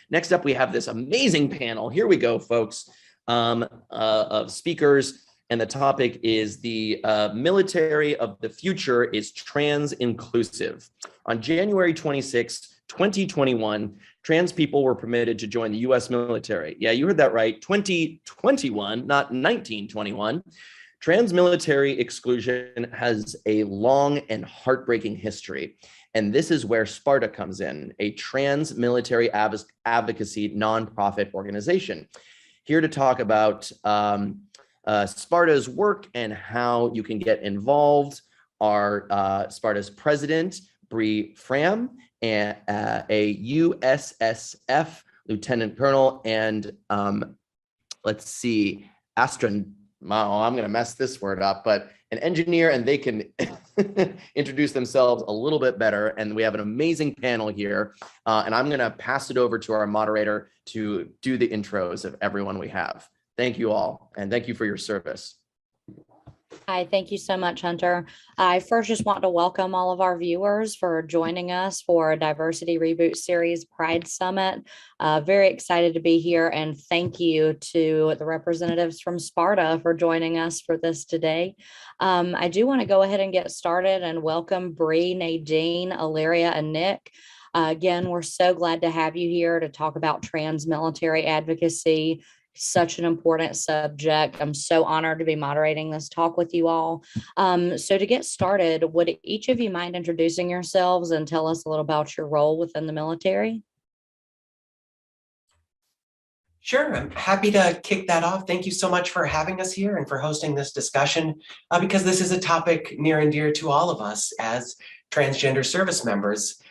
Next up, we have this amazing panel. Here we go, folks, of speakers. And the topic is the military of the future is trans inclusive. On January 26, 2021, trans people were permitted to join the US military. Yeah, you heard that right, 2021, not 1921. Trans military exclusion has a long and heartbreaking history. And this is where SPARTA comes in, a trans military advocacy nonprofit organization. Here to talk about SPARTA's work and how you can get involved are SPARTA's president, Bree Fram, and a USSF lieutenant colonel, and let's see, I'm going to mess this word up, but an engineer, and they can introduce themselves a little bit better. And we have an amazing panel here. And I'm going to pass it over to our moderator to do the intros of everyone we have. Thank you all. And thank you for your service. Hi, thank you so much, Hunter. I first just want to welcome all of our viewers for joining us for a Diversity Reboot Series Pride Summit. Very excited to be here, and thank you to the representatives from SPARTA for joining us for this today. I do want to go ahead and get started and welcome Bree, Nadine, Alleria, and Nick. Again, we're so glad to have you here to talk about trans military advocacy. Such an important subject. I'm so honored to be moderating this talk with you all. So to get started, would each of you mind introducing yourselves and tell us a little about your role within the military? Sure, I'm happy to kick that off. Thank you so much for having us here and for hosting this discussion, because this is a topic near and dear to all of us as transgender service members.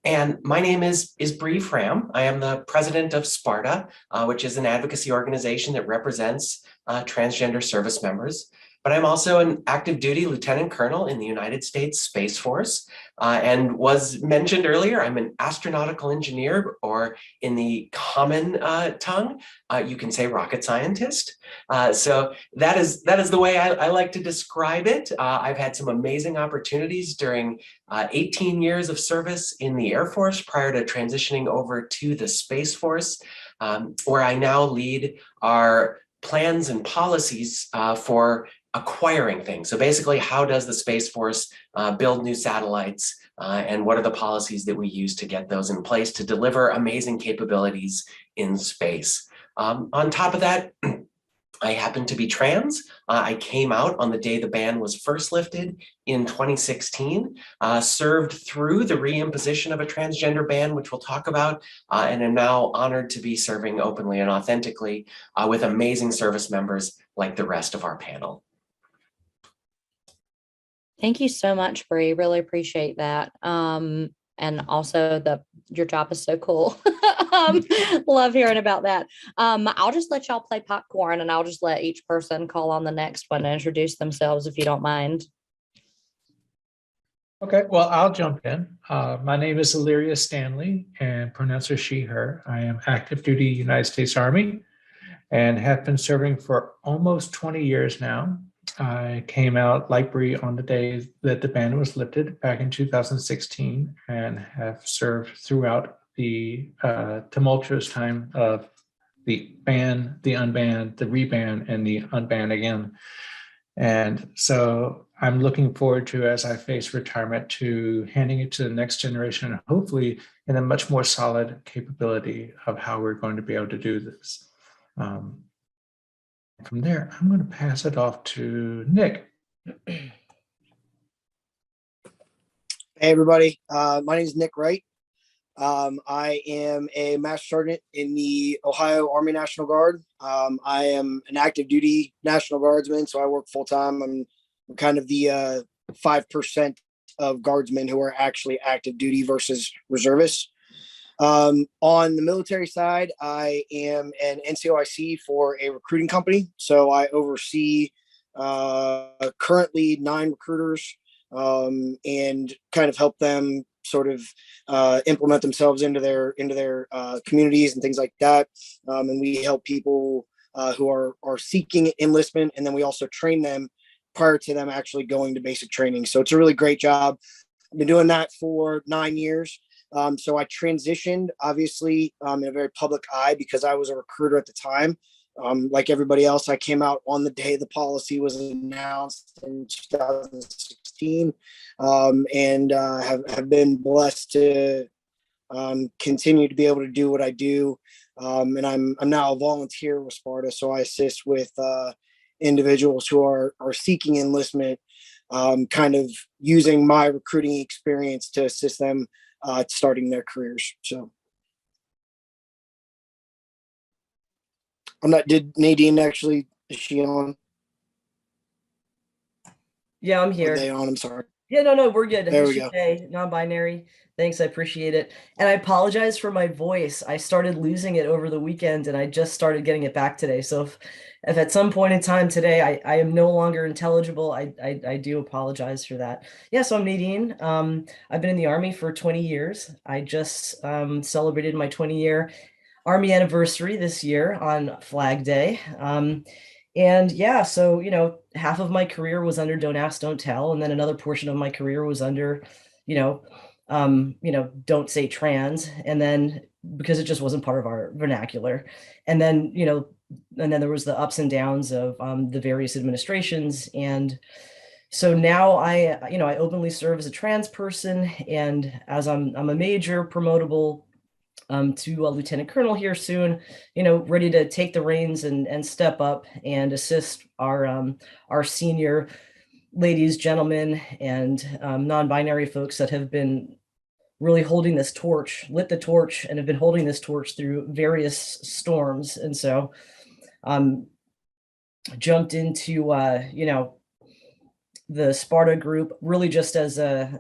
And my name is Bree Fram. I am the president of SPARTA, which is an advocacy organization that represents transgender service members. But I'm also an active duty lieutenant colonel in the United States Space Force. And was mentioned earlier, I'm an astronautical engineer, or in the common tongue, you can say rocket scientist. So that is the way I like to describe it. I've had some amazing opportunities during 18 years of service in the Air Force prior to transitioning over to the Space Force, where I now lead our plans and policies for acquiring things. So basically, how does the Space Force build new satellites, and what are the policies that we use to get those in place to deliver amazing capabilities in space? On top of that, I happen to be trans. I came out on the day the ban was first lifted in 2016, served through the reimposition of a transgender ban, which we'll talk about, and am now honored to be serving openly and authentically with amazing service members like the rest of our panel. Thank you so much, Bree. Really appreciate that. And also your job is so cool. Love hearing about that. I'll just let y'all play popcorn, and I'll just let each person call on the next one and introduce themselves if you don't mind. Okay, well, I'll jump in. My name is Alleria Stanley, and pronouns are she, her. I am active duty United States Army and have been serving for almost 20 years now. I came out like Bree on the day that the ban was lifted back in 2016, and have served throughout the tumultuous time of the ban, the unban, the reban, and the unban again. And so I'm looking forward to, as I face retirement, to handing it to the next generation, and hopefully in a much more solid capability of how we're going to be able to do this. From there, I'm going to pass it off to Nick. Hey, everybody. My name is Nick Wright. I am a Master Sergeant in the Ohio Army National Guard. I am an active duty National Guardsman, so I work full time. I'm kind of the 5% of guardsmen who are actually active duty versus reservists. On the military side, I am an NCOIC for a recruiting company. So I oversee currently 9 recruiters and kind of help them sort of implement themselves into their communities and things like that. And we help people who are seeking enlistment, and then we also train them prior to them actually going to basic training. So it's a really great job. I've been doing that for 9 years. So I transitioned, obviously, in a very public eye because I was a recruiter at the time. Like everybody else, I came out on the day the policy was announced in 2016, and have been blessed to continue to be able to do what I do. And I'm now a volunteer with SPARTA, so I assist with individuals who are seeking enlistment, kind of using my recruiting experience to assist them starting their careers. So I'm not, did Nadine actually, is she on? Yeah, I'm Are here. they on? I'm sorry. Yeah, no, we're good. There we go. Hey, non-binary. Thanks, I appreciate it. And I apologize for my voice. I started losing it over the weekend and I just started getting it back today. So if at some point in time today I am no longer intelligible, I do apologize for that. Yeah, so I'm Nadine. I've been in the Army for 20 years. I just celebrated my 20-year Army anniversary this year on Flag Day. And yeah, so, half of my career was under Don't Ask, Don't Tell. And then another portion of my career was under, don't say trans. And then because it just wasn't part of our vernacular. And then, there was the ups and downs of the various administrations. And so now I openly serve as a trans person. And as I'm a major promotable to a lieutenant colonel here soon, ready to take the reins and step up and assist our senior ladies, gentlemen, and non-binary folks that have been really holding this torch, lit the torch, and have been holding this torch through various storms. And so jumped into the SPARTA group really just as an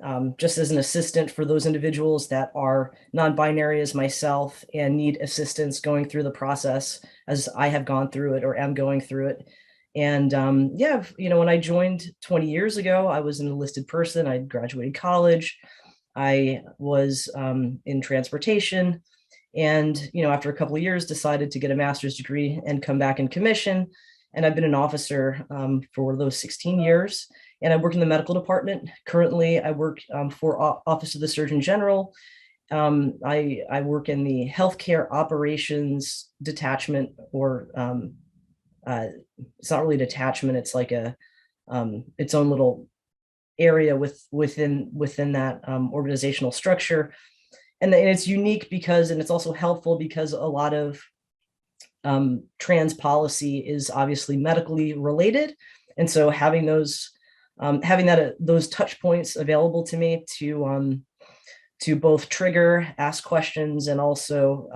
assistant for those individuals that are non-binary as myself and need assistance going through the process as I have gone through it or am going through it. And when I joined 20 years ago, I was an enlisted person. I graduated college. I was in transportation, and after a couple of years decided to get a master's degree and come back in commission. And I've been an officer for those 16 years. And I work in the medical department. Currently, I work for Office of the Surgeon General. I work in the healthcare operations detachment, or it's not really detachment. It's like its own little area within that organizational structure. And it's unique because, and it's also helpful because a lot of trans policy is obviously medically related. And so having those touch points available to me to both trigger, ask questions, and also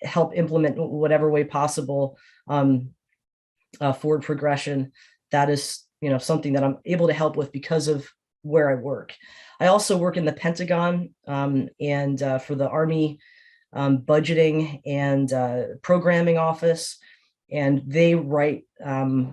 help implement whatever way possible forward progression, that is something that I'm able to help with because of where I work. I also work in the Pentagon and for the Army budgeting and programming office. And they write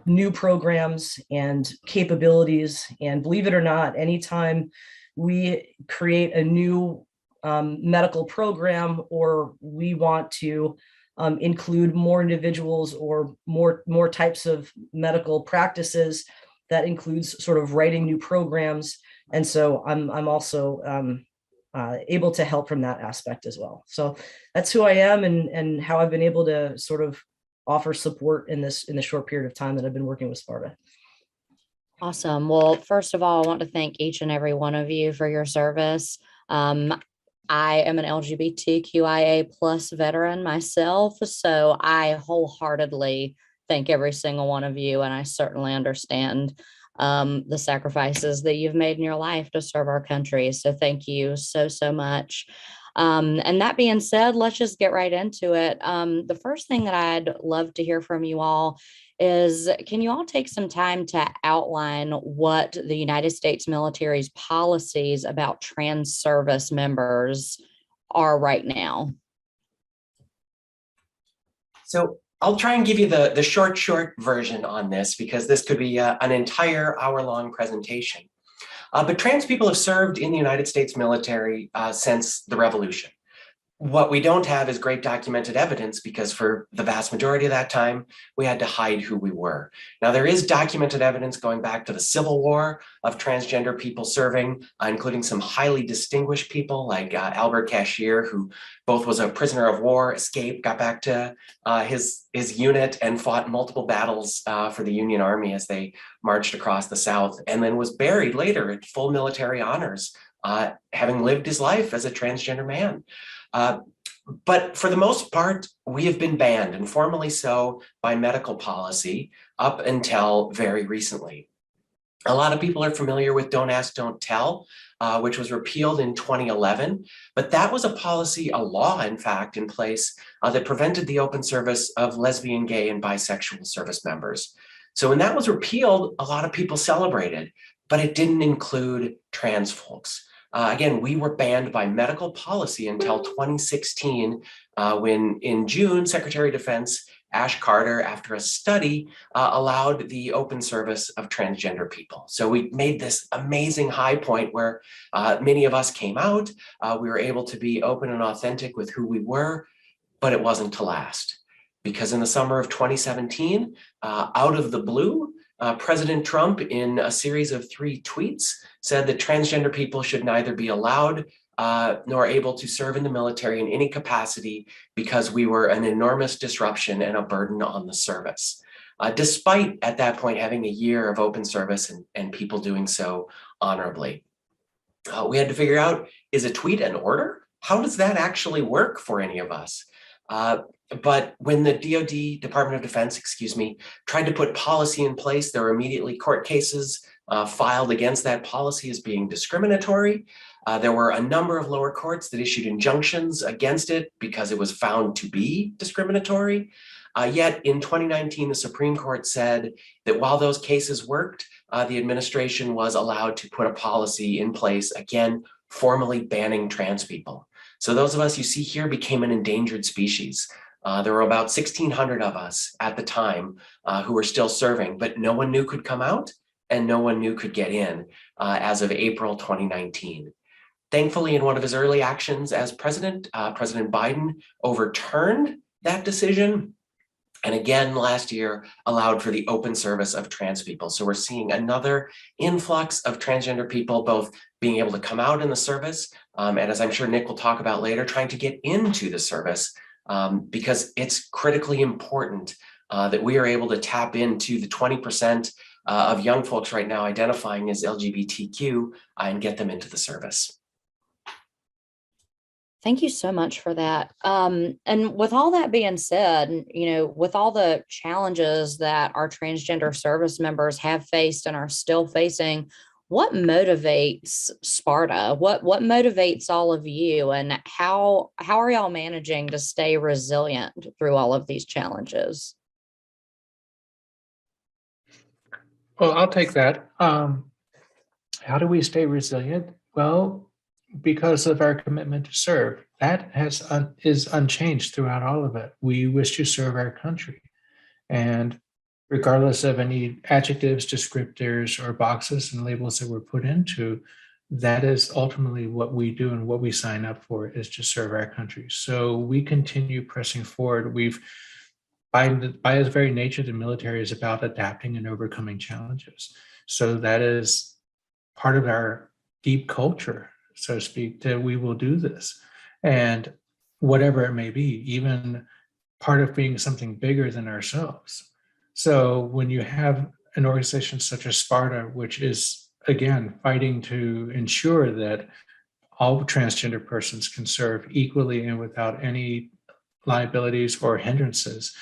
new programs and capabilities. And believe it or not, anytime we create a new medical program, or we want to include more individuals or more types of medical practices, that includes sort of writing new programs. And so I'm also able to help from that aspect as well. So that's who I am and how I've been able to sort of offer support in the short period of time that I've been working with SPARTA. Awesome. Well, first of all, I want to thank each and every one of you for your service. I am an LGBTQIA plus veteran myself, so I wholeheartedly thank every single one of you, and I certainly understand the sacrifices that you've made in your life to serve our country. So thank you so much. And that being said, let's just get right into it. The first thing that I'd love to hear from you all is, can you all take some time to outline what the United States military's policies about trans service members are right now? So I'll try and give you the short version on this, because this could be an entire hour-long presentation. But trans people have served in the United States military since the Revolution. What we don't have is great documented evidence because for the vast majority of that time, we had to hide who we were. Now, there is documented evidence going back to the Civil War of transgender people serving, including some highly distinguished people like Albert Cashier, who both was a prisoner of war, escaped, got back to his unit and fought multiple battles for the Union Army as they marched across the South, and then was buried later at full military honors, having lived his life as a transgender man. But for the most part, we have been banned, and formally so by medical policy up until very recently. A lot of people are familiar with Don't Ask, Don't Tell, which was repealed in 2011. But that was a policy, a law, in fact, in place that prevented the open service of lesbian, gay, and bisexual service members. So when that was repealed, a lot of people celebrated, but it didn't include trans folks. Again, we were banned by medical policy until 2016, when in June, Secretary of Defense Ash Carter, after a study, allowed the open service of transgender people. So we made this amazing high point where many of us came out. We were able to be open and authentic with who we were, but it wasn't to last. Because in the summer of 2017, out of the blue, President Trump, in a series of 3 tweets, said that transgender people should neither be allowed nor able to serve in the military in any capacity because we were an enormous disruption and a burden on the service. Despite at that point having a year of open service and people doing so honorably. We had to figure out, is a tweet an order? How does that actually work for any of us? But when the DoD, Department of Defense, tried to put policy in place, there were immediately court cases filed against that policy as being discriminatory. There were a number of lower courts that issued injunctions against it because it was found to be discriminatory. Yet in 2019, the Supreme Court said that while those cases worked, the administration was allowed to put a policy in place, again, formally banning trans people. So those of us you see here became an endangered species. There were about 1,600 of us at the time who were still serving, but no one new could come out and no one new could get in as of April 2019. Thankfully, in one of his early actions as president, President Biden overturned that decision. And again, last year allowed for the open service of trans people. So we're seeing another influx of transgender people, both being able to come out in the service, and as I'm sure Nick will talk about later, trying to get into the service, because it's critically important that we are able to tap into the 20% of young folks right now identifying as LGBTQ and get them into the service. Thank you so much for that. And with all that being said, with all the challenges that our transgender service members have faced and are still facing, what motivates SPARTA? What motivates all of you, and how are y'all managing to stay resilient through all of these challenges? Well, I'll take that. How do we stay resilient? Well, because of our commitment to serve. That is unchanged throughout all of it. We wish to serve our country. And regardless of any adjectives, descriptors, or boxes and labels that we're put into, that is ultimately what we do, and what we sign up for is to serve our country. So we continue pressing forward. By its very nature, the military is about adapting and overcoming challenges. So that is part of our deep culture, so to speak, that we will do this. And whatever it may be, even part of being something bigger than ourselves. So when you have an organization such as SPARTA, which is, again, fighting to ensure that all transgender persons can serve equally and without any liabilities or hindrances,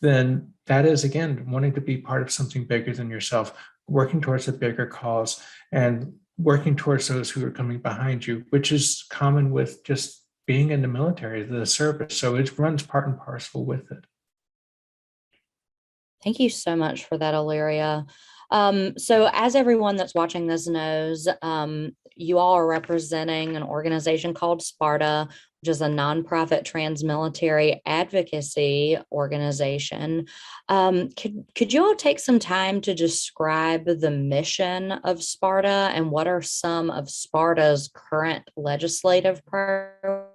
then that is, again, wanting to be part of something bigger than yourself, working towards a bigger cause, and working towards those who are coming behind you, which is common with just being in the military, the service. So it runs part and parcel with it. Thank you so much for that, Alleria. So as everyone that's watching this knows, you all are representing an organization called SPARTA, which is a nonprofit trans-military advocacy organization. Could you all take some time to describe the mission of SPARTA and what are some of SPARTA's current legislative priorities?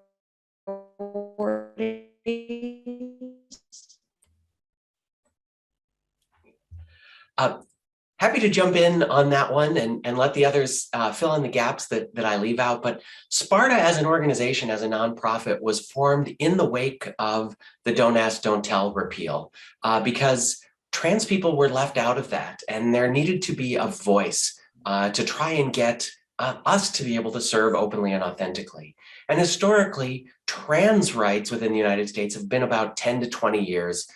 Happy to jump in on that one and let the others fill in the gaps that I leave out. But SPARTA as an organization, as a nonprofit, was formed in the wake of the Don't Ask, Don't Tell repeal because trans people were left out of that. And there needed to be a voice to try and get us to be able to serve openly and authentically. And historically, trans rights within the United States have been about 10 to 20 years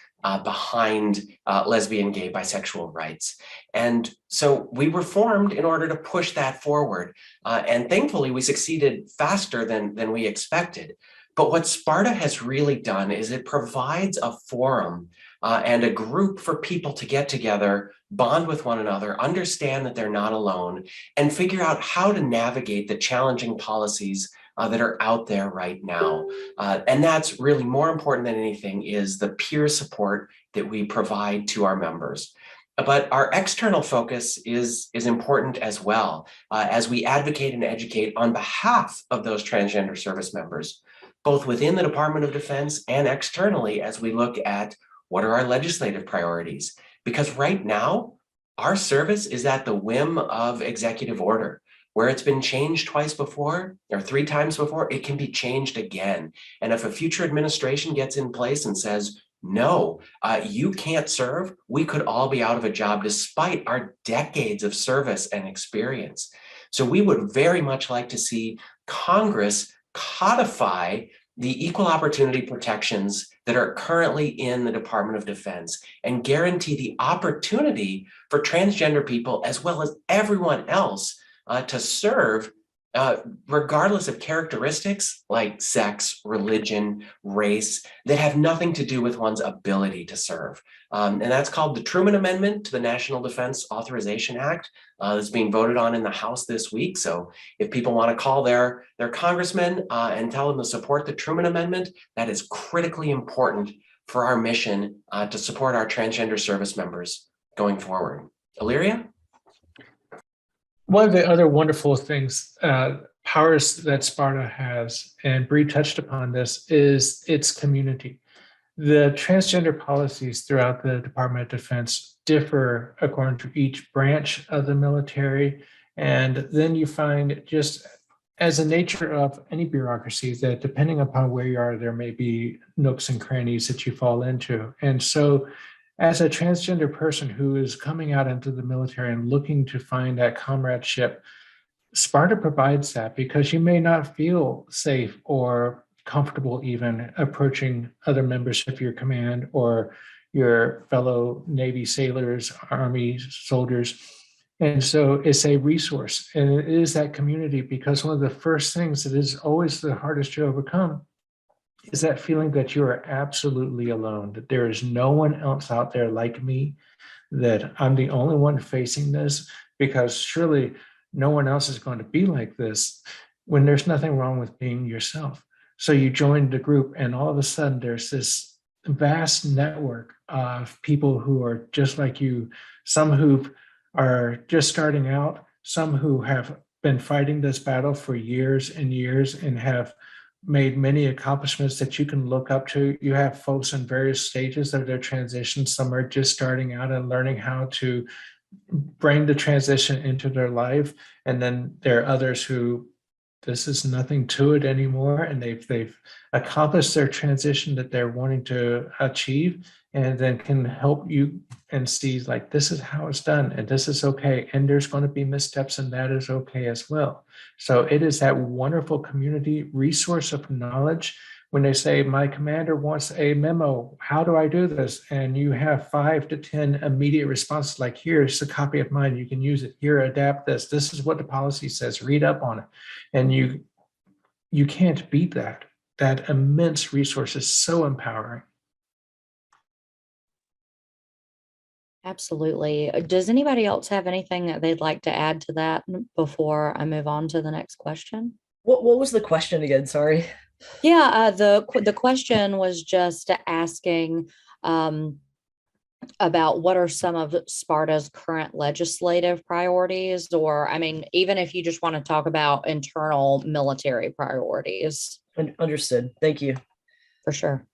behind lesbian, gay, bisexual rights. And so we were formed in order to push that forward. And thankfully, we succeeded faster than we expected. But what SPARTA has really done is it provides a forum and a group for people to get together, bond with one another, understand that they're not alone, and figure out how to navigate the challenging policies that are out there right now. And that's really more important than anything is the peer support that we provide to our members. But our external focus is important as well, as we advocate and educate on behalf of those transgender service members, both within the Department of Defense and externally as we look at what are our legislative priorities. Because right now, our service is at the whim of executive order. Where it's been changed twice before or 3 times before, it can be changed again. And if a future administration gets in place and says, no, you can't serve, we could all be out of a job despite our decades of service and experience. So we would very much like to see Congress codify the equal opportunity protections that are currently in the Department of Defense and guarantee the opportunity for transgender people as well as everyone else to serve regardless of characteristics like sex, religion, race, that have nothing to do with one's ability to serve. And that's called the Truman Amendment to the National Defense Authorization Act that's being voted on in the House this week. So if people want to call their congressman and tell them to support the Truman Amendment, that is critically important for our mission to support our transgender service members going forward. Alleria? One of the other wonderful things, powers that SPARTA has, and Bree touched upon this, is its community. The transgender policies throughout the Department of Defense differ according to each branch of the military. And then you find, just as a nature of any bureaucracy, that depending upon where you are, there may be nooks and crannies that you fall into. And so as a transgender person who is coming out into the military and looking to find that comradeship, SPARTA provides that, because you may not feel safe or comfortable even approaching other members of your command or your fellow Navy sailors, Army soldiers. And so it's a resource, and it is that community, because one of the first things that is always the hardest to overcome is that feeling that you are absolutely alone, that there is no one else out there like me, that I'm the only one facing this, because surely no one else is going to be like this, when there's nothing wrong with being yourself. So you join the group, and all of a sudden there's this vast network of people who are just like you, some who are just starting out, some who have been fighting this battle for years and years and have made many accomplishments that you can look up to. You have folks in various stages of their transition. Some are just starting out and learning how to bring the transition into their life. And then there are others who this is nothing to it anymore, and they've accomplished their transition that they're wanting to achieve, and then can help you and see, like, this is how it's done, and this is okay, and there's going to be missteps, and that is okay as well. So it is that wonderful community resource of knowledge. When they say, my commander wants a memo, how do I do this? And you have 5 to 10 immediate responses, like, here's a copy of mine, you can use it, here, adapt this, this is what the policy says, read up on it. And you can't beat that. That immense resource is so empowering. Absolutely. Does anybody else have anything that they'd like to add to that before I move on to the next question? What was the question again? Sorry. Yeah, the question was just asking about what are some of SPARTA's current legislative priorities, or, I mean, even if you just want to talk about internal military priorities. Understood. Thank you. For sure.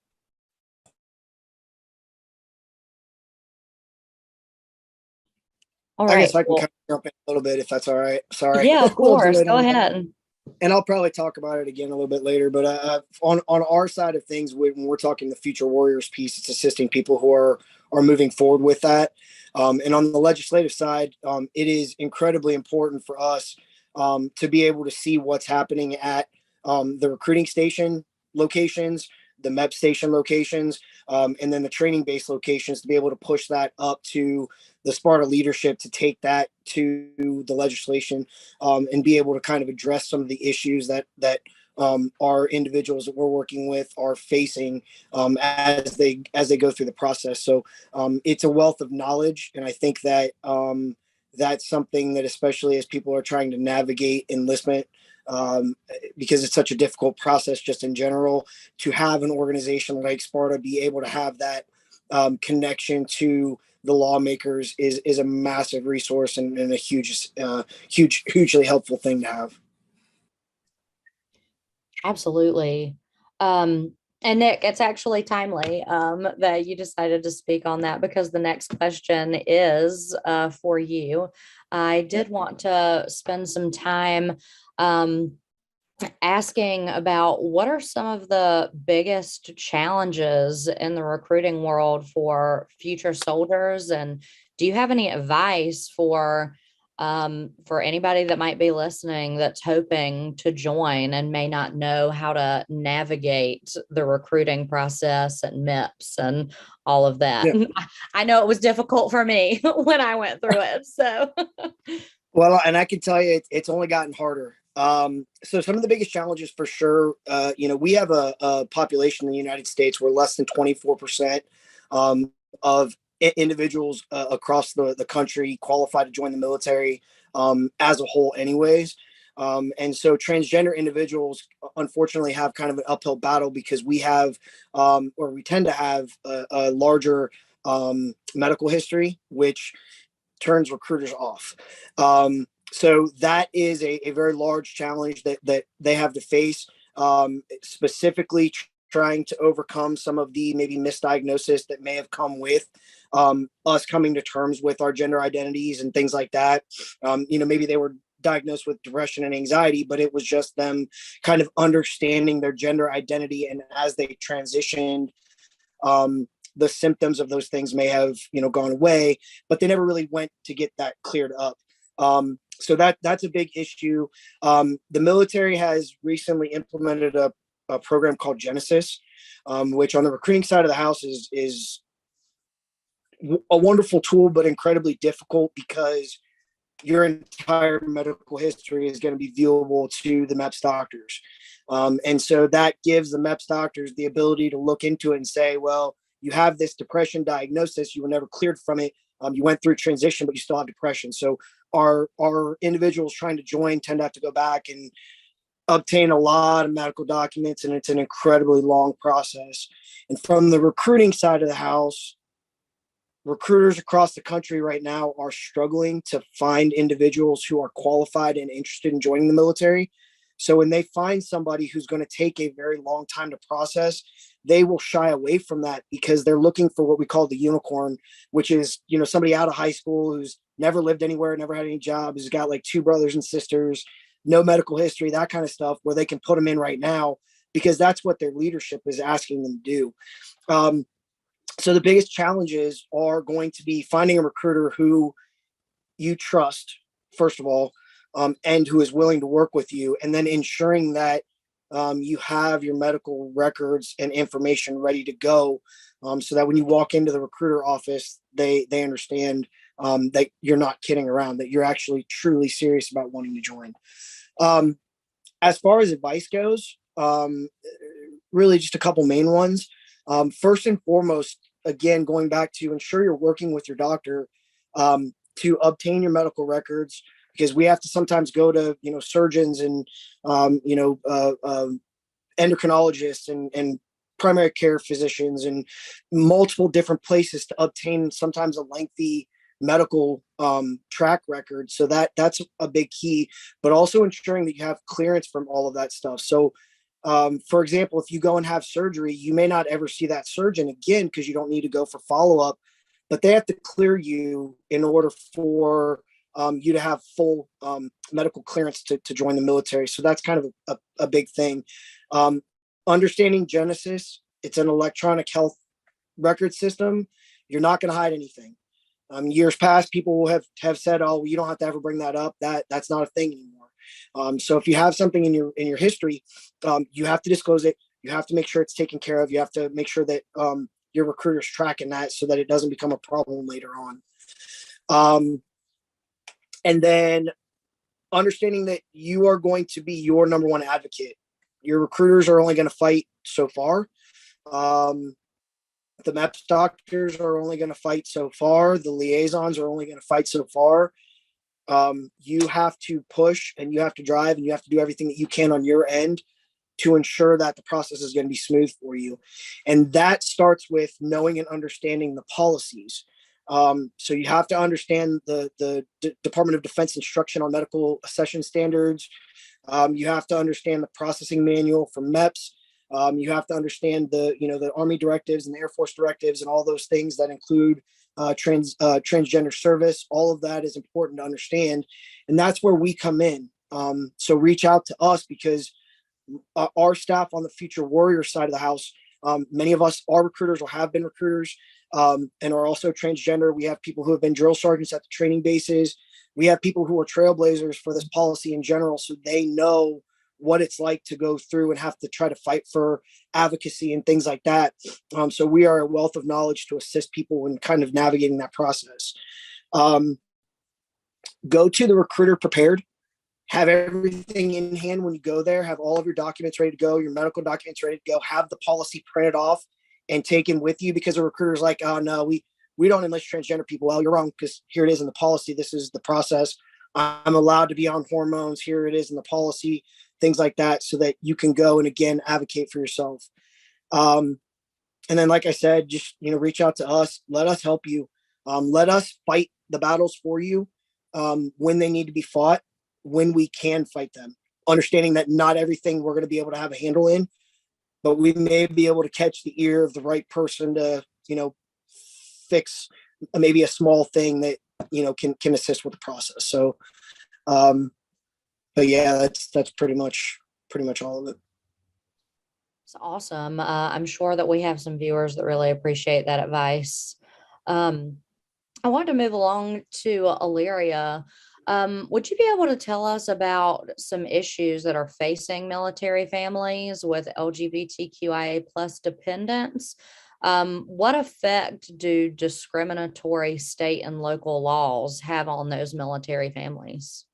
All I right. guess I can Well, kind of jump in a little bit if that's all right. Sorry. yeah, A of little course. delayed Go on that. ahead. And I'll probably talk about it again a little bit later. But on our side of things, when we're talking the Future Warriors piece, it's assisting people who are moving forward with that. And on the legislative side, it is incredibly important for us to be able to see what's happening at the recruiting station locations, the MEP station locations, and then the training base locations, to be able to push that up to the SPARTA leadership to take that to the legislation, and be able to kind of address some of the issues that our individuals that we're working with are facing as they go through the process. So it's a wealth of knowledge, and I think that that's something that, especially as people are trying to navigate enlistment, because it's such a difficult process just in general, to have an organization like SPARTA be able to have that connection to the lawmakers is a massive resource and a hugely helpful thing to have. Absolutely. And Nick, it's actually timely that you decided to speak on that, because the next question is for you. I did want to spend some time asking about what are some of the biggest challenges in the recruiting world for future soldiers, and do you have any advice for anybody that might be listening that's hoping to join and may not know how to navigate the recruiting process and MIPS and all of that? Yeah. I know it was difficult for me when I went through it. So, Well, and I can tell you, it's only gotten harder. So some of the biggest challenges for sure, we have a population in the United States where less than 24% of individuals across the country qualify to join the military as a whole anyways. And so transgender individuals unfortunately have kind of an uphill battle, because we have, or we tend to have a larger medical history, which turns recruiters off. So that is a very large challenge that they have to face, specifically trying to overcome some of the maybe misdiagnosis that may have come with us coming to terms with our gender identities and things like that. Maybe they were diagnosed with depression and anxiety, but it was just them kind of understanding their gender identity, and as they transitioned, the symptoms of those things may have gone away, but they never really went to get that cleared up. So that's a big issue. The military has recently implemented a program called Genesis, which on the recruiting side of the house is a wonderful tool, but incredibly difficult, because your entire medical history is going to be viewable to the MEPS doctors. And so that gives the MEPS doctors the ability to look into it and say, well, you have this depression diagnosis, you were never cleared from it. You went through transition, but you still have depression. So our individuals trying to join tend to have to go back and obtain a lot of medical documents, and it's an incredibly long process. And from the recruiting side of the house, recruiters across the country right now are struggling to find individuals who are qualified and interested in joining the military. So when they find somebody who's going to take a very long time to process, they will shy away from that, because they're looking for what we call the unicorn, which is, somebody out of high school who's never lived anywhere, never had any job, who's got like 2 brothers and sisters, no medical history, that kind of stuff, where they can put them in right now, because that's what their leadership is asking them to do. So the biggest challenges are going to be finding a recruiter who you trust, first of all, and who is willing to work with you, and then ensuring that you have your medical records and information ready to go, so that when you walk into the recruiter office, they understand that you're not kidding around, that you're actually truly serious about wanting to join. As far as advice goes, really just a couple main ones. First and foremost, again, going back to ensure you're working with your doctor to obtain your medical records, because we have to sometimes go to surgeons and endocrinologists and primary care physicians and multiple different places to obtain sometimes a lengthy medical track record. So that's a big key, but also ensuring that you have clearance from all of that stuff. So for example, if you go and have surgery, you may not ever see that surgeon again, because you don't need to go for follow-up. but they have to clear you in order for you to have full medical clearance to join the military. So that's kind of a big thing. Understanding Genesis, it's an electronic health record system. You're not going to hide anything. Years past, people will have said, "Oh, you don't have to ever bring that up. That's not a thing anymore." So if you have something in your history, you have to disclose it. You have to make sure it's taken care of. You have to make sure that your recruiter's tracking that so that it doesn't become a problem later on. And then understanding that you are going to be your number one advocate. Your recruiters are only going to fight so far. The MEPS doctors are only going to fight so far. The liaisons are only going to fight so far. You have to push and you have to drive and you have to do everything that you can on your end to ensure that the process is going to be smooth for you. And that starts with knowing and understanding the policies. So you have to understand the Department of Defense instruction on medical accession standards. You have to understand the processing manual for MEPS. You have to understand the Army directives and the Air Force directives and all those things that include transgender service. All of that is important to understand. And that's where we come in. So reach out to us because our staff on the Future Warrior side of the house, many of us are recruiters or have been recruiters and are also transgender. We have people who have been drill sergeants at the training bases. We have people who are trailblazers for this policy in general, so they know what it's like to go through and have to try to fight for advocacy and things like that. So we are a wealth of knowledge to assist people in kind of navigating that process. Go to the recruiter prepared. Have everything in hand when you go there. Have all of your documents ready to go, your medical documents ready to go. Have the policy printed off and taken with you because a recruiter's like, "Oh no, we don't enlist transgender people." Well, you're wrong because here it is in the policy. This is the process. I'm allowed to be on hormones. Here it is in the policy, things like that, so that you can go and again advocate for yourself. And then, like I said, just reach out to us. Let us help you. Let us fight the battles for you when they need to be fought. When we can fight them, understanding that not everything we're going to be able to have a handle in, but we may be able to catch the ear of the right person to, fix maybe a small thing that, can assist with the process. So, but yeah, that's pretty much all of it. It's awesome. I'm sure that we have some viewers that really appreciate that advice. I wanted to move along to Alleria. Would you be able to tell us about some issues that are facing military families with LGBTQIA+ dependents? What effect do discriminatory state and local laws have on those military families?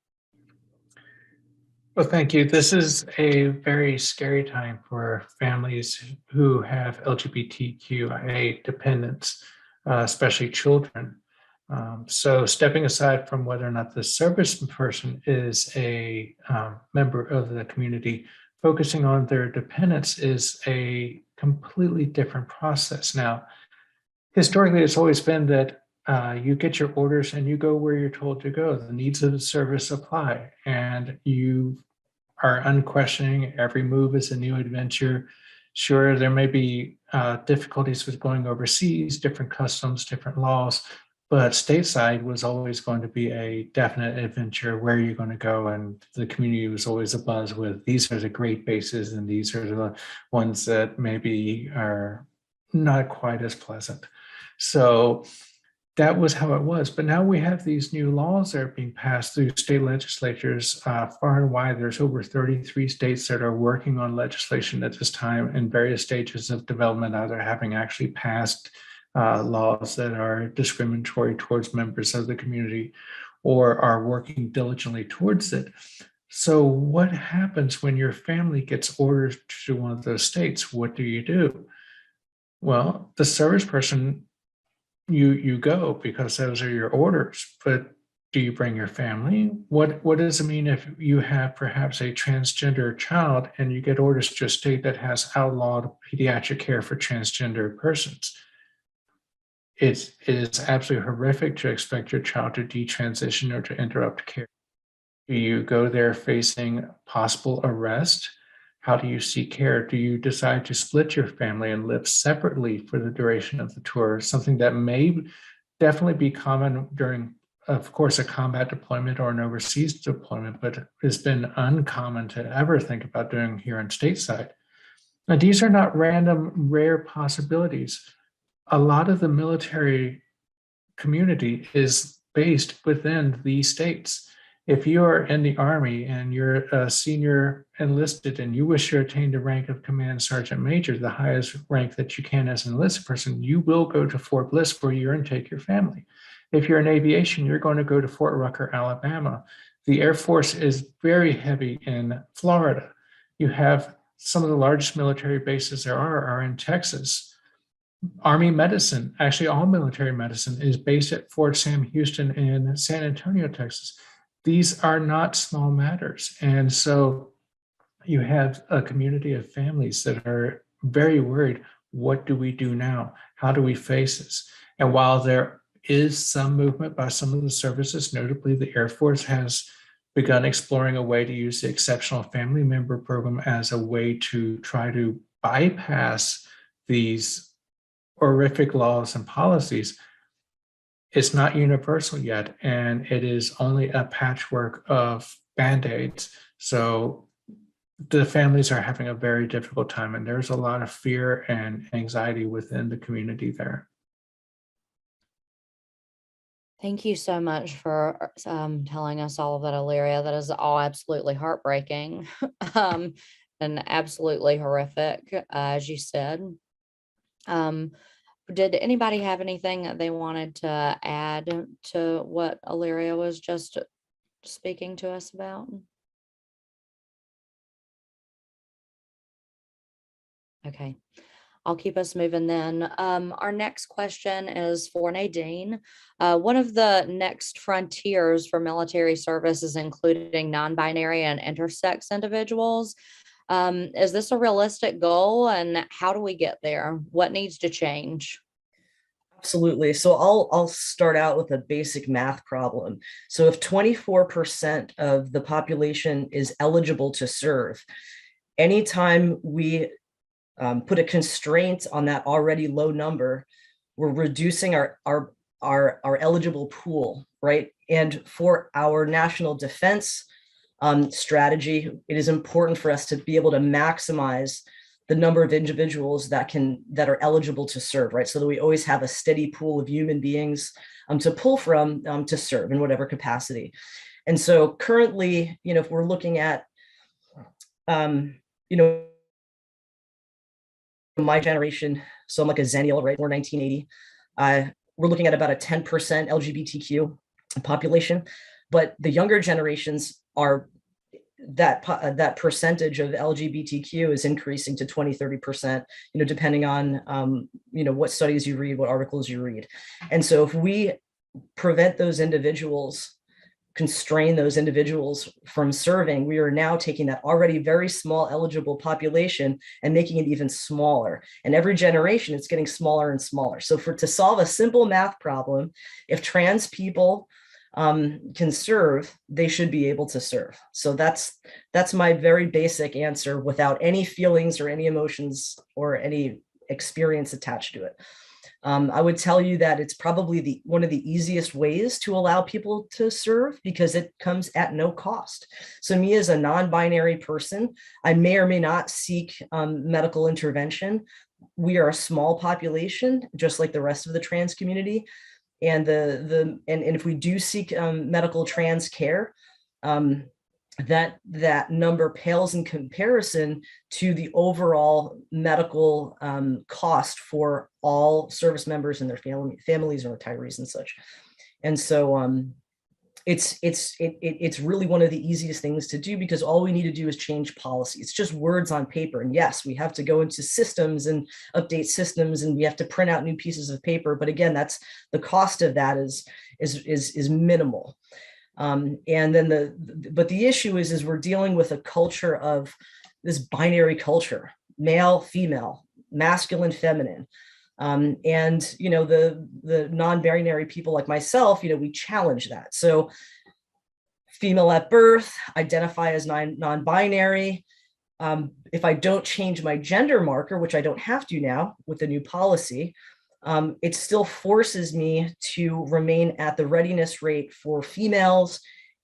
Well, thank you. This is a very scary time for families who have LGBTQIA dependents, especially children. So stepping aside from whether or not the service person is a member of the community, focusing on their dependents is a completely different process. Now, historically, it's always been that you get your orders and you go where you're told to go. The needs of the service apply, and you are unquestioning. Every move is a new adventure. Sure, there may be difficulties with going overseas, different customs, different laws, but stateside was always going to be a definite adventure. Where you're going to go, and the community was always abuzz with these are the great bases and these are the ones that maybe are not quite as pleasant. So that was how it was. But now we have these new laws that are being passed through state legislatures far and wide. There's over 33 states that are working on legislation at this time in various stages of development, either having actually passed laws that are discriminatory towards members of the community or are working diligently towards it. So what happens when your family gets orders to one of those states? What do you do? Well, the service person, you go because those are your orders, but do you bring your family? What does it mean if you have perhaps a transgender child and you get orders to a state that has outlawed pediatric care for transgender persons? It is absolutely horrific to expect your child to detransition or to interrupt care. Do you go there facing possible arrest? How do you seek care? Do you decide to split your family and live separately for the duration of the tour? Something that may definitely be common during, of course, a combat deployment or an overseas deployment, but it's been uncommon to ever think about doing here in stateside. Now, these are not random, rare possibilities. A lot of the military community is based within these states. If you are in the Army and you're a senior enlisted and you wish to attain the rank of Command Sergeant Major, the highest rank that you can as an enlisted person, you will go to Fort Bliss for a year and take your family. If you're in aviation, you're going to go to Fort Rucker, Alabama. The Air Force is very heavy in Florida. You have some of the largest military bases there are in Texas. Army medicine, actually all military medicine, is based at Fort Sam Houston in San Antonio, Texas. These are not small matters. And so you have a community of families that are very worried. What do we do now? How do we face this? And while there is some movement by some of the services, notably the Air Force has begun exploring a way to use the Exceptional Family Member Program as a way to try to bypass these horrific laws and policies. It's not universal yet, and it is only a patchwork of Band-Aids. So the families are having a very difficult time, and there's a lot of fear and anxiety within the community there. Thank you so much for telling us all of that, Alleria. That is all absolutely heartbreaking and absolutely horrific, as you said. Did anybody have anything that they wanted to add to what Alleria was just speaking to us about? Okay, I'll keep us moving then. Our next question is for Nadine. One of the next frontiers for military service is including non-binary and intersex individuals. Is this a realistic goal, and how do we get there? What needs to change? Absolutely. So I'll start out with a basic math problem. So if 24% of the population is eligible to serve, anytime we put a constraint on that already low number, we're reducing our eligible pool, right? And for our national defense strategy, it is important for us to be able to maximize the number of individuals that are eligible to serve, right? So that we always have a steady pool of human beings to pull from to serve in whatever capacity. And so currently, if we're looking at, my generation, so I'm like a Zennial, right? We're 1980. We're looking at about a 10% LGBTQ population, but the younger generations are that percentage of LGBTQ is increasing to 20-30%, depending on, what studies you read, what articles you read. And so if we prevent those individuals, constrain those individuals from serving, we are now taking that already very small eligible population and making it even smaller. And every generation, it's getting smaller and smaller. So to solve a simple math problem, if trans people can serve, they should be able to serve. So that's my very basic answer without any feelings or any emotions or any experience attached to it. I would tell you that it's probably one of the easiest ways to allow people to serve because it comes at no cost. So me as a non-binary person, I may or may not seek medical intervention. We are a small population, just like the rest of the trans community. And and if we do seek medical trans care, that number pales in comparison to the overall medical cost for all service members and their families and retirees and such. And so it's really one of the easiest things to do because all we need to do is change policy. It's just words on paper. And yes, we have to go into systems and update systems, and we have to print out new pieces of paper. But again, that's the cost of that is minimal. And then but the issue is we're dealing with a culture of this binary culture, male, female, masculine, feminine. And, the non-binary people like myself, we challenge that. So female at birth, identify as non-binary. If I don't change my gender marker, which I don't have to now with the new policy, it still forces me to remain at the readiness rate for females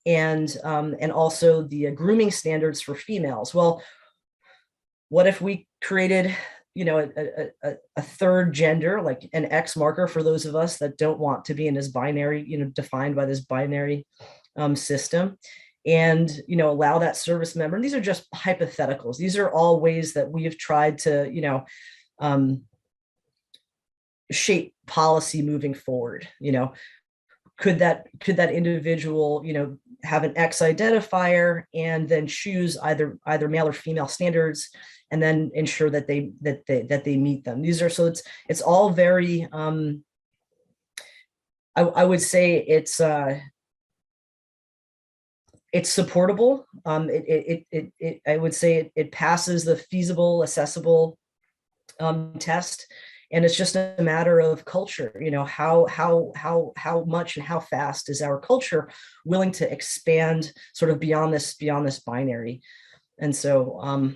and also the grooming standards for females. Well, what if we created, a third gender, like an X marker for those of us that don't want to be in this binary, defined by this binary system, and allow that service member. And these are just hypotheticals. These are all ways that we have tried to shape policy moving forward. Could that individual have an X identifier and then choose either male or female standards, and then ensure that they meet them. These are, so it's all very I would say it's supportable. I would say it passes the feasible, accessible test. And it's just a matter of culture, how much and how fast is our culture willing to expand sort of beyond this binary. And so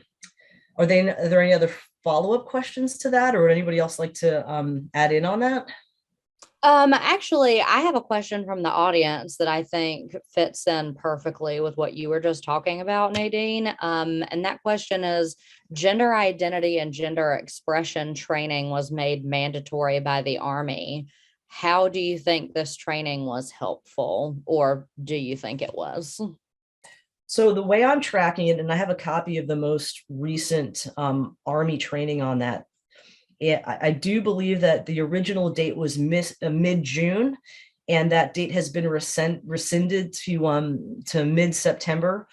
are there any other follow-up questions to that, or would anybody else like to add in on that? Actually, I have a question from the audience that I think fits in perfectly with what you were just talking about, Nadine. And that question is, gender identity and gender expression training was made mandatory by the Army. How do you think this training was helpful, or do you think it was? So the way I'm tracking it, and I have a copy of the most recent Army training on that, I do believe that the original date was mid-June, and that date has been rescinded to mid-September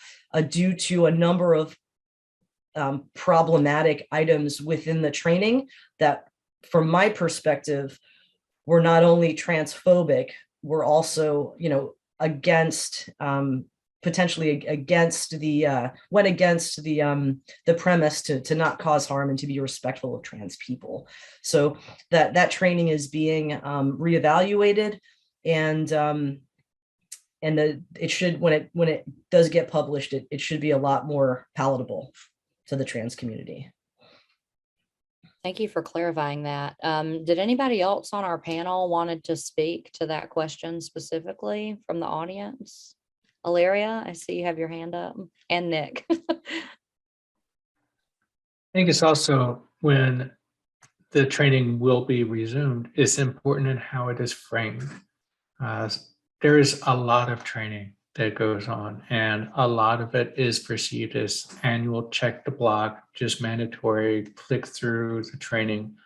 due to a number of problematic items within the training that, from my perspective, were not only transphobic, were also, against potentially against went against the premise to not cause harm and to be respectful of trans people. So that training is being reevaluated, and it should, when it does get published, it should be a lot more palatable to the trans community. Thank you for clarifying that. Did anybody else on our panel wanted to speak to that question specifically from the audience? Alleria, I see you have your hand up, and Nick. I think it's also, when the training will be resumed, it's important in how it is framed. There is a lot of training that goes on, and a lot of it is perceived as annual, check the block, just mandatory, click through the training,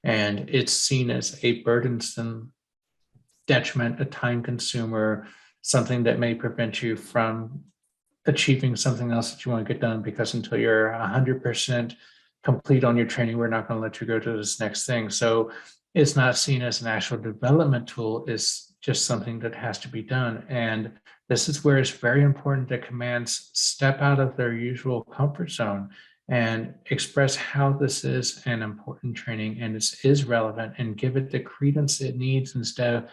and it's seen as a burdensome detriment, a time consumer, something that may prevent you from achieving something else that you want to get done, because until you're 100% complete on your training, we're not going to let you go to this next thing. So it's not seen as an actual development tool. It's just something that has to be done. And this is where it's very important that commands step out of their usual comfort zone and express how this is an important training and it is relevant, and give it the credence it needs, instead of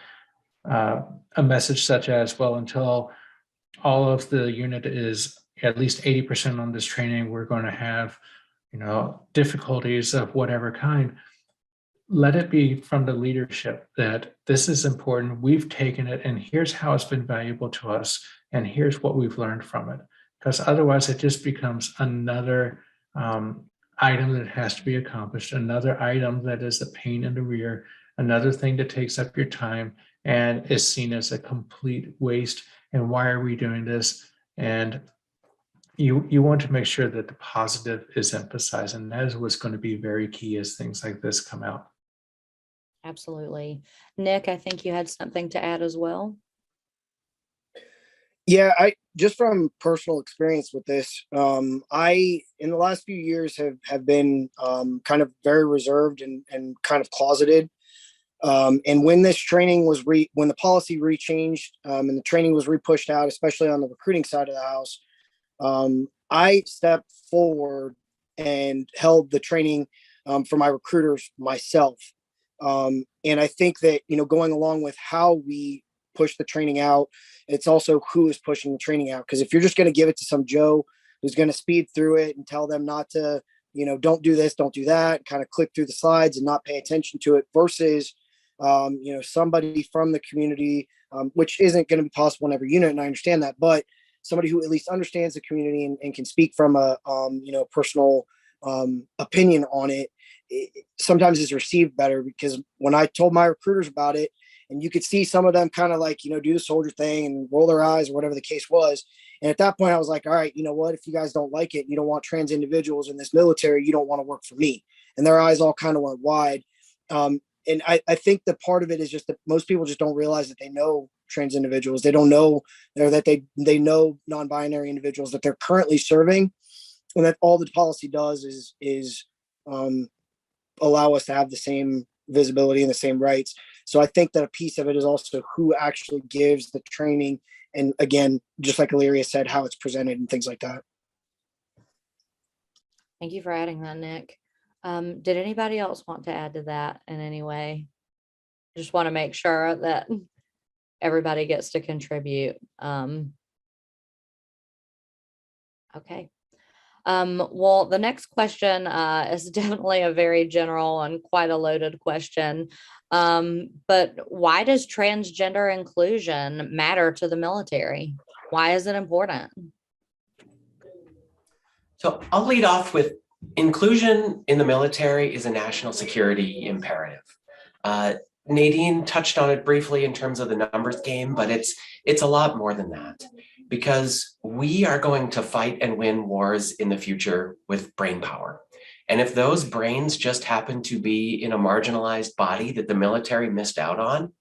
a message such as, well, until all of the unit is at least 80% on this training, we're going to have, difficulties of whatever kind. Let it be from the leadership that this is important, we've taken it, and here's how it's been valuable to us, and here's what we've learned from it. Because otherwise it just becomes another item that has to be accomplished, another item that is a pain in the rear, another thing that takes up your time, and is seen as a complete waste. And why are we doing this? And you want to make sure that the positive is emphasized, and that is what's going to be very key as things like this come out. Absolutely. Nick, I think you had something to add as well. Yeah, I just, from personal experience with this, I, in the last few years, have been kind of very reserved and kind of closeted. And when this training was when the policy rechanged and the training was repushed out, especially on the recruiting side of the house, I stepped forward and held the training for my recruiters myself. And I think that, going along with how we push the training out, it's also who is pushing the training out. Because if you're just going to give it to some Joe who's going to speed through it and tell them not to don't do this, don't do that, kind of click through the slides and not pay attention to it, versus, somebody from the community, which isn't going to be possible in every unit. And I understand that, but somebody who at least understands the community and can speak from a, personal opinion on it, sometimes is received better. Because when I told my recruiters about it, and you could see some of them kind of like, do the soldier thing and roll their eyes or whatever the case was. And at that point I was like, all right, you know what, if you guys don't like it, you don't want trans individuals in this military, you don't want to work for me. And their eyes all kind of went wide. And I think that part of it is just that most people just don't realize that they know trans individuals. They don't know, or that they know non-binary individuals that they're currently serving. And that all the policy does is allow us to have the same visibility and the same rights. So I think that a piece of it is also who actually gives the training. And again, just like Alleria said, how it's presented and things like that. Thank you for adding that, Nick. Did anybody else want to add to that in any way? Just want to make sure that everybody gets to contribute. Okay. Well, the next question is definitely a very general and quite a loaded question. But why does transgender inclusion matter to the military? Why is it important? So I'll lead off with inclusion in the military is a national security imperative. Nadine touched on it briefly in terms of the numbers game, but it's a lot more than that, because we are going to fight and win wars in the future with brain power. And if those brains just happen to be in a marginalized body that the military missed out on,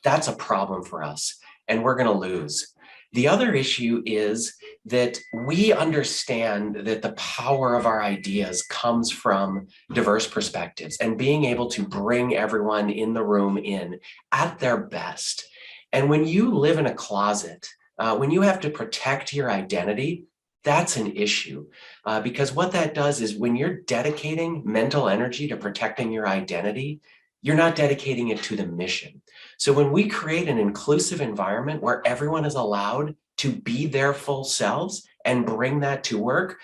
that's a problem for us, and we're going to lose. The other issue is that we understand that the power of our ideas comes from diverse perspectives and being able to bring everyone in the room in at their best. And when you live in a closet, when you have to protect your identity, that's an issue, because what that does is when you're dedicating mental energy to protecting your identity, you're not dedicating it to the mission. So when we create an inclusive environment where everyone is allowed to be their full selves and bring that to work,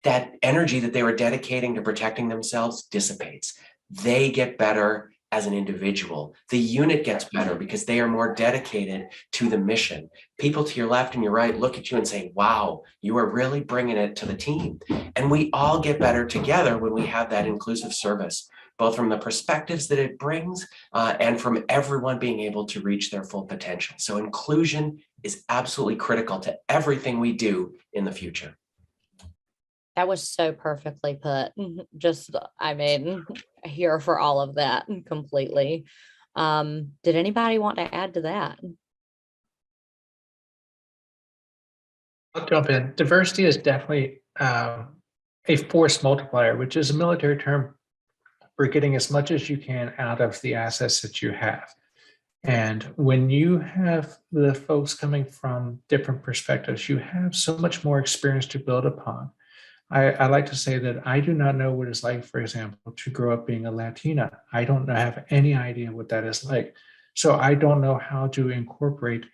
that energy that they were dedicating to protecting themselves dissipates. They get better as an individual. The unit gets better because they are more dedicated to the mission. People to your left and your right look at you and say, wow, you are really bringing it to the team. And we all get better together when we have that inclusive service, both from the perspectives that it brings and from everyone being able to reach their full potential. So inclusion is absolutely critical to everything we do in the future. That was so perfectly put. Just, here for all of that completely. Did anybody want to add to that? I'll jump in. Diversity is definitely a force multiplier, which is a military term for getting as much as you can out of the assets that you have. And when you have the folks coming from different perspectives, you have so much more experience to build upon. I like to say that I do not know what it's like, for example, to grow up being a Latina. I don't have any idea what that is like. So I don't know how to incorporate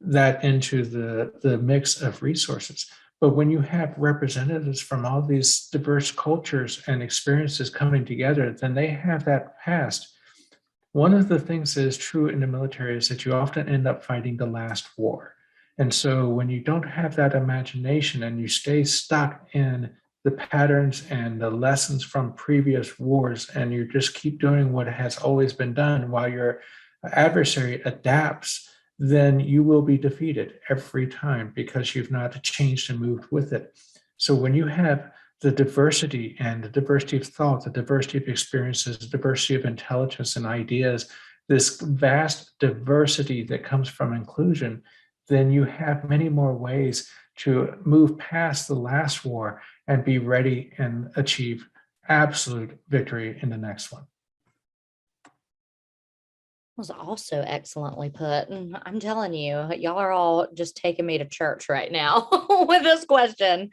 that into the mix of resources. But when you have representatives from all these diverse cultures and experiences coming together, then they have that past. One of the things that is true in the military is that you often end up fighting the last war. And so when you don't have that imagination and you stay stuck in the patterns and the lessons from previous wars, and you just keep doing what has always been done while your adversary adapts, then you will be defeated every time because you've not changed and moved with it. So when you have the diversity and the diversity of thought, the diversity of experiences, the diversity of intelligence and ideas, this vast diversity that comes from inclusion, then you have many more ways to move past the last war and be ready and achieve absolute victory in the next one. Was also excellently put. And I'm telling you, y'all are all just taking me to church right now with this question.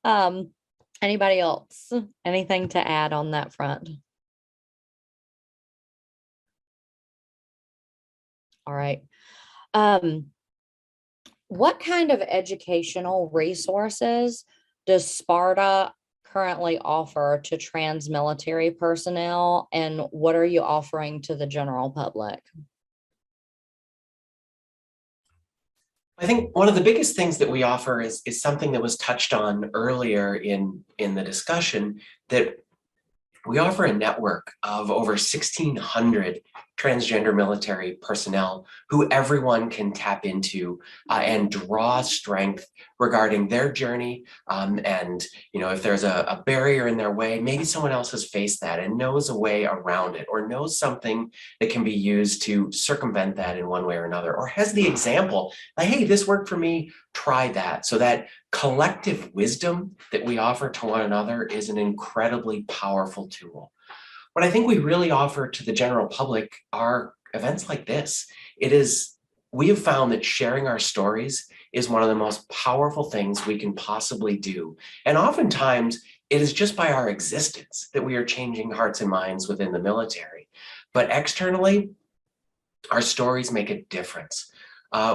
Anybody else? Anything to add on that front? All right. What kind of educational resources does SPARTA currently offer to trans military personnel, and what are you offering to the general public? I think one of the biggest things that we offer is something that was touched on earlier in the discussion, that we offer a network of over 1,600 transgender military personnel who everyone can tap into and draw strength regarding their journey. And if there's a barrier in their way, maybe someone else has faced that and knows a way around it, or knows something that can be used to circumvent that in one way or another, or has the example, like, hey, this worked for me, try that. So that collective wisdom that we offer to one another is an incredibly powerful tool. What I think we really offer to the general public are events like this. We have found that sharing our stories is one of the most powerful things we can possibly do. And oftentimes it is just by our existence that we are changing hearts and minds within the military. But externally, our stories make a difference.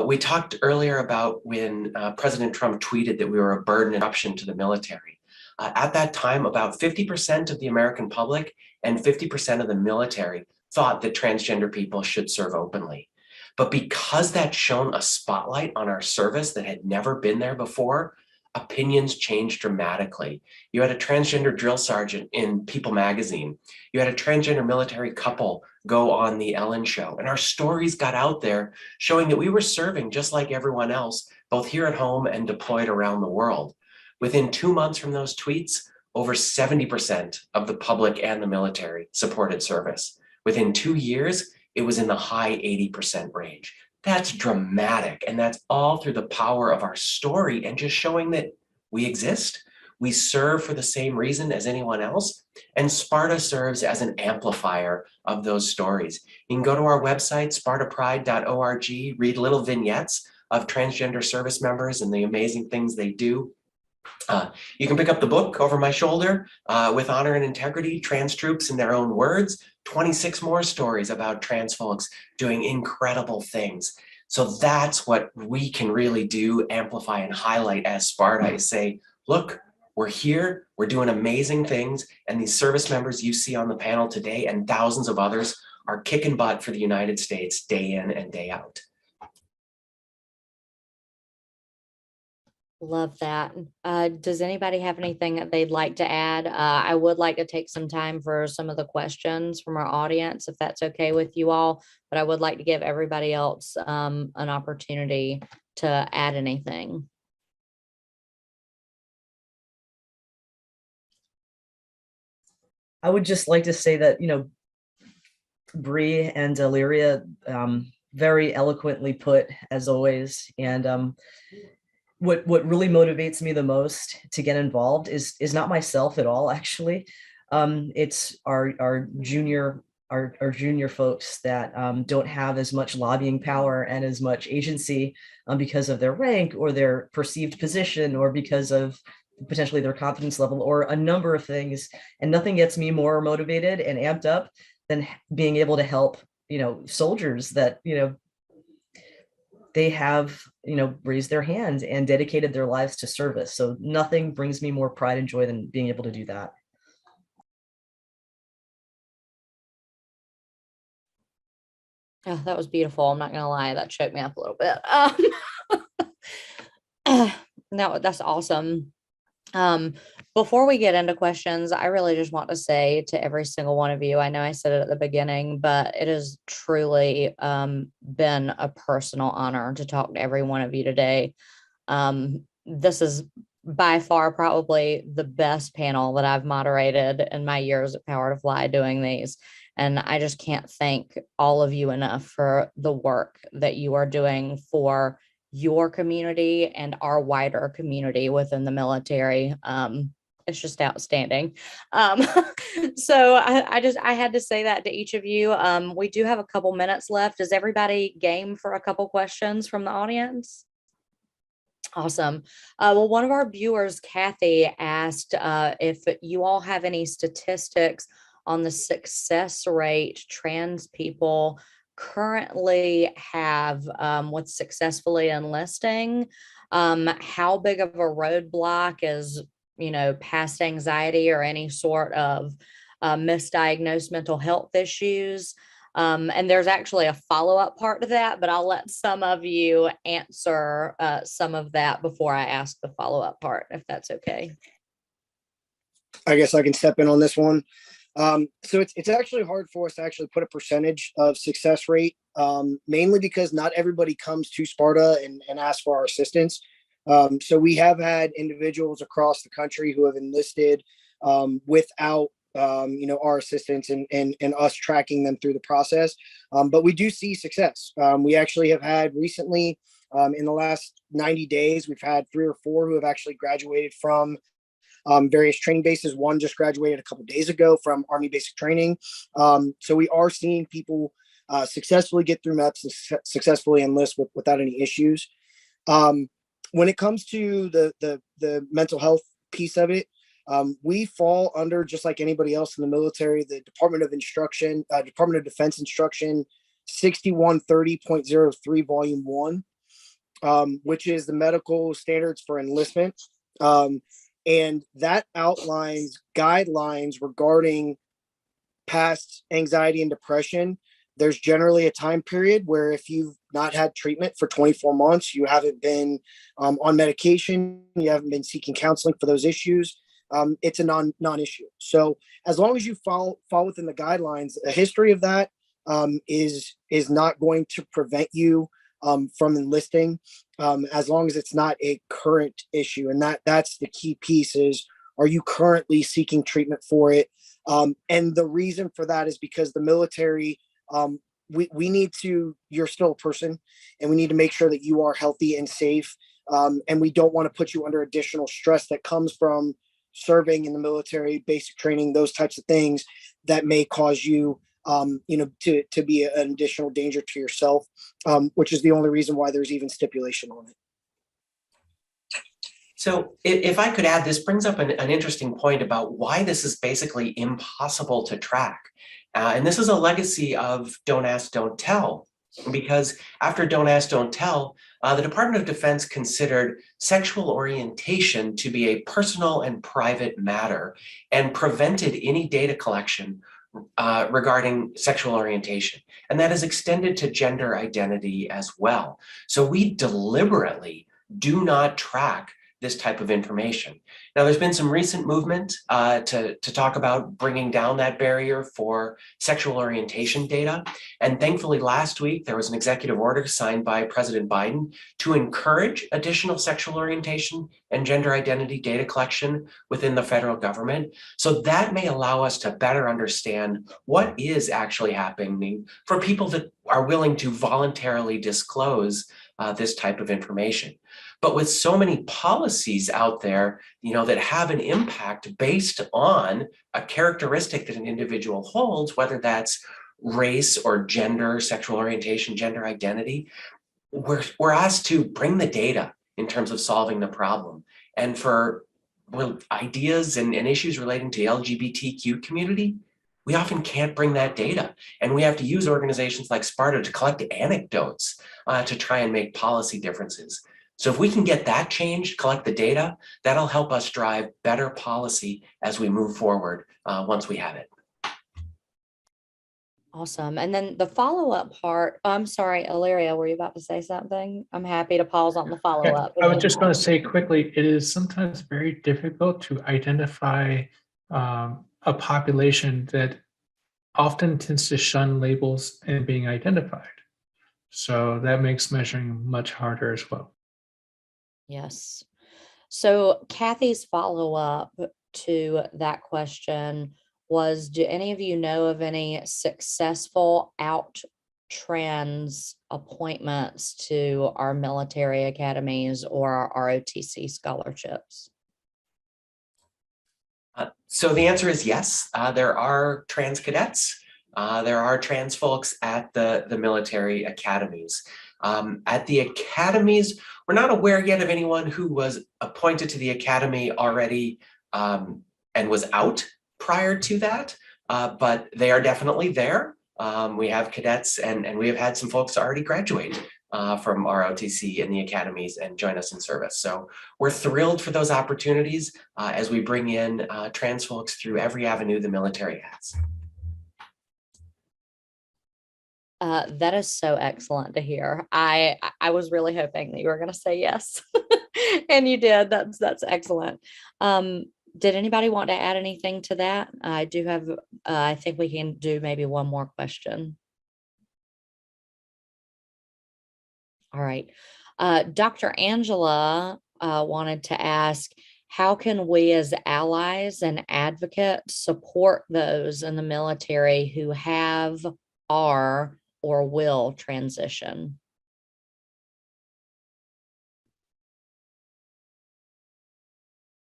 We talked earlier about when President Trump tweeted that we were a burden interruption to the military. At that time, about 50% of the American public and 50% of the military thought that transgender people should serve openly. But because that shone a spotlight on our service that had never been there before, opinions changed dramatically. You had a transgender drill sergeant in People magazine. You had a transgender military couple go on the Ellen show. And our stories got out there showing that we were serving just like everyone else, both here at home and deployed around the world. Within 2 months from those tweets, over 70% of the public and the military supported service. Within 2 years, it was in the high 80% range. That's dramatic. And that's all through the power of our story and just showing that we exist. We serve for the same reason as anyone else. And SPARTA serves as an amplifier of those stories. You can go to our website, spartapride.org, read little vignettes of transgender service members and the amazing things they do. You can pick up the book over my shoulder, With Honor and Integrity, Trans Troops in Their Own Words, 26 more stories about trans folks doing incredible things. So that's what we can really do, amplify and highlight as SPARTA, is say, look, we're here, we're doing amazing things, and these service members you see on the panel today and thousands of others are kicking butt for the United States day in and day out. Love that. Does anybody have anything that they'd like to add? I would like to take some time for some of the questions from our audience, if that's okay with you all, but I would like to give everybody else an opportunity to add anything. I would just like to say that, Bree and Alleria very eloquently put, as always. And what really motivates me the most to get involved is not myself at all, actually. It's our junior folks that don't have as much lobbying power and as much agency because of their rank or their perceived position, or because of potentially their confidence level, or a number of things. And nothing gets me more motivated and amped up than being able to help, soldiers that, they have, raised their hands and dedicated their lives to service. So nothing brings me more pride and joy than being able to do that. Oh, that was beautiful. I'm not gonna lie, that choked me up a little bit. No, that's awesome. Before we get into questions, I really just want to say to every single one of you, I know I said it at the beginning, but it has truly been a personal honor to talk to every one of you today. This is by far probably the best panel that I've moderated in my years at Power to Fly doing these. And I just can't thank all of you enough for the work that you are doing for your community and our wider community within the military. It's just outstanding. So I had to say that to each of you. We do have a couple minutes left. Is everybody game for a couple questions from the audience? Awesome. Well, one of our viewers, Kathy, asked if you all have any statistics on the success rate trans people currently have with successfully enlisting. How big of a roadblock is past anxiety or any sort of misdiagnosed mental health issues. And there's actually a follow-up part to that, but I'll let some of you answer some of that before I ask the follow-up part, if that's okay. I guess I can step in on this one. So it's actually hard for us to actually put a percentage of success rate, mainly because not everybody comes to SPARTA and asks for our assistance. So we have had individuals across the country who have enlisted without our assistance and us tracking them through the process. But we do see success. We actually have had recently, in the last 90 days, we've had 3 or 4 who have actually graduated from various training bases. One just graduated a couple days ago from Army basic training. So we are seeing people successfully get through MEPS and successfully enlist without any issues. When it comes to the mental health piece of it, we fall under, just like anybody else in the military, the Department of Defense Instruction 6130.03 Volume 1, which is the medical standards for enlistment. And that outlines guidelines regarding past anxiety and depression. There's generally a time period where if you've not had treatment for 24 months, you haven't been on medication, you haven't been seeking counseling for those issues, it's a non-issue. So as long as you fall within the guidelines, a history of that is not going to prevent you from enlisting, as long as it's not a current issue. And that's the key piece is, are you currently seeking treatment for it? And the reason for that is because the military, we need to, you're still a person, and we need to make sure that you are healthy and safe. And we don't want to put you under additional stress that comes from serving in the military, basic training, those types of things that may cause you to be an additional danger to yourself, which is the only reason why there's even stipulation on it. So if I could add, this brings up an interesting point about why this is basically impossible to track. And this is a legacy of Don't Ask, Don't Tell, because after Don't Ask, Don't Tell, the Department of Defense considered sexual orientation to be a personal and private matter and prevented any data collection regarding sexual orientation. And that is extended to gender identity as well. So we deliberately do not track this type of information. Now, there's been some recent movement to talk about bringing down that barrier for sexual orientation data. And thankfully, last week, there was an executive order signed by President Biden to encourage additional sexual orientation and gender identity data collection within the federal government. So that may allow us to better understand what is actually happening for people that are willing to voluntarily disclose this type of information. But with so many policies out there, that have an impact based on a characteristic that an individual holds, whether that's race or gender, sexual orientation, gender identity, we're asked to bring the data in terms of solving the problem. And for ideas and issues relating to the LGBTQ community, we often can't bring that data. And we have to use organizations like SPARTA to collect anecdotes to try and make policy differences. So if we can get that changed, collect the data, that'll help us drive better policy as we move forward once we have it. Awesome. And then the follow-up part, I'm sorry, Alleria, were you about to say something? I'm happy to pause on the follow-up. I was just going to say quickly, it is sometimes very difficult to identify a population that often tends to shun labels and being identified. So that makes measuring much harder as well. Yes. So Kathy's follow-up to that question was, do any of you know of any successful out-trans appointments to our military academies or our ROTC scholarships? So the answer is yes. There are trans cadets. There are trans folks at the military academies. At the academies, we're not aware yet of anyone who was appointed to the academy already and was out prior to that, but they are definitely there. We have cadets and we have had some folks already graduate from ROTC in the academies and join us in service. So we're thrilled for those opportunities as we bring in trans folks through every avenue the military has. That is so excellent to hear. I was really hoping that you were going to say yes, and you did. That's excellent. Did anybody want to add anything to that? I do have. I think we can do maybe one more question. All right, Dr. Angela wanted to ask, how can we as allies and advocates support those in the military who have, are, or will transition?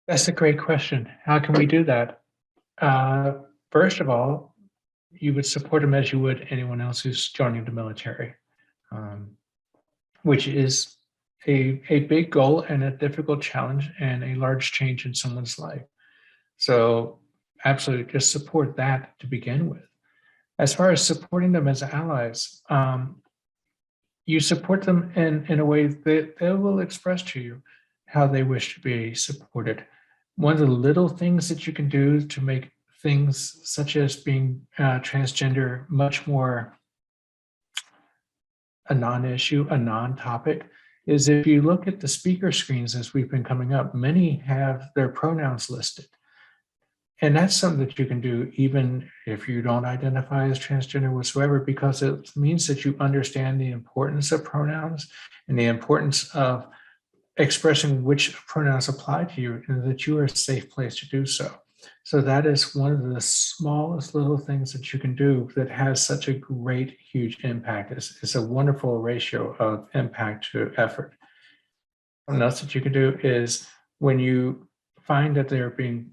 That's a great question. How can we do that? First of all, you would support them as you would anyone else who's joining the military, which is a big goal and a difficult challenge and a large change in someone's life. So absolutely, just support that to begin with. As far as supporting them as allies, you support them in a way that they will express to you how they wish to be supported. One of the little things that you can do to make things such as being transgender much more a non-issue, a non-topic, is if you look at the speaker screens as we've been coming up, many have their pronouns listed. And that's something that you can do even if you don't identify as transgender whatsoever, because it means that you understand the importance of pronouns and the importance of expressing which pronouns apply to you, and that you are a safe place to do so. So that is one of the smallest little things that you can do that has such a great, huge impact. It's a wonderful ratio of impact to effort. Something else that you can do is when you find that they're being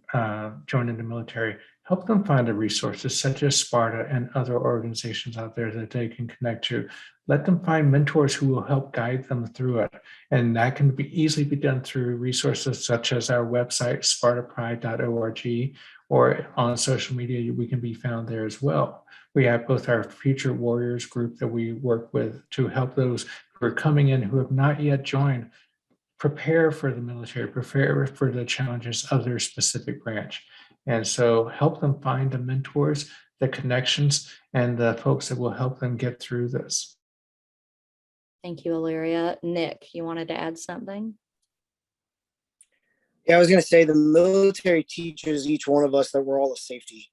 joined in the military, help them find the resources such as SPARTA and other organizations out there that they can connect to. Let them find mentors who will help guide them through it. And that can easily be done through resources such as our website, spartapride.org, or on social media, we can be found there as well. We have both our Future Warriors group that we work with to help those who are coming in who have not yet joined prepare for the military, prepare for the challenges of their specific branch. And so help them find the mentors, the connections, and the folks that will help them get through this. Thank you, Alleria. Nick, you wanted to add something? Yeah, I was going to say the military teaches each one of us that we're all a safety.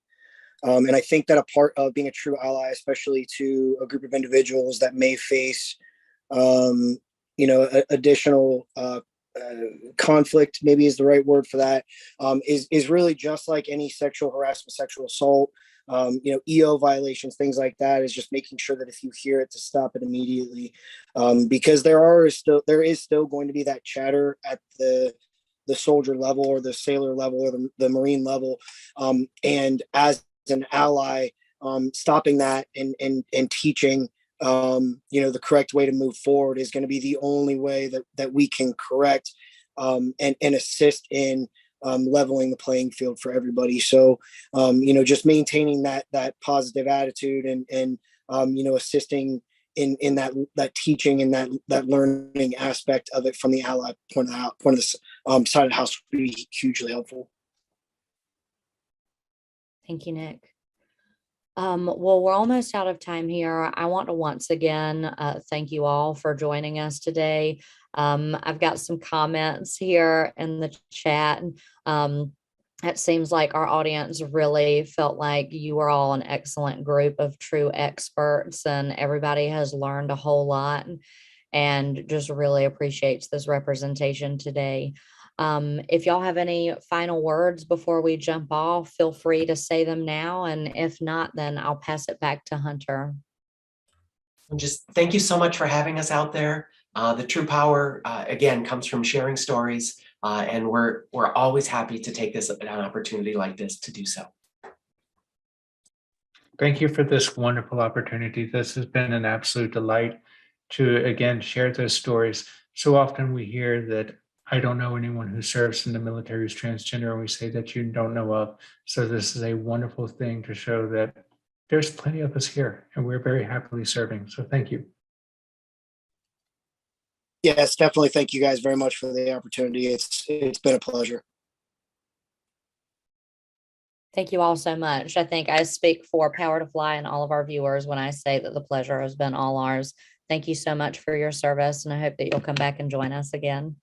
And I think that a part of being a true ally, especially to a group of individuals that may face additional conflict, maybe is the right word for that, is really just like any sexual harassment, sexual assault, EO violations, things like that, is just making sure that if you hear it, to stop it immediately, because there is still going to be that chatter at the soldier level or the sailor level or the Marine level, and as an ally, stopping that and teaching the correct way to move forward is going to be the only way that we can correct and assist in leveling the playing field for everybody. So just maintaining that positive attitude and assisting in that teaching and that learning aspect of it from the ally point of the side of the house would be hugely helpful. Thank you, Nick. Well, we're almost out of time here. I want to once again thank you all for joining us today. I've got some comments here in the chat. It seems like our audience really felt like you were all an excellent group of true experts, and everybody has learned a whole lot and just really appreciates this representation today. If y'all have any final words before we jump off, feel free to say them now. And if not, then I'll pass it back to Hunter. Just thank you so much for having us out there. The true power, again, comes from sharing stories, and we're always happy to take an opportunity like this to do so. Thank you for this wonderful opportunity. This has been an absolute delight to, again, share those stories. So often we hear that I don't know anyone who serves in the military who's transgender, and we say that you don't know of. So this is a wonderful thing to show that there's plenty of us here, and we're very happily serving. So thank you. Yes, definitely. Thank you guys very much for the opportunity. It's been a pleasure. Thank you all so much. I think I speak for Power to Fly and all of our viewers when I say that the pleasure has been all ours. Thank you so much for your service, and I hope that you'll come back and join us again.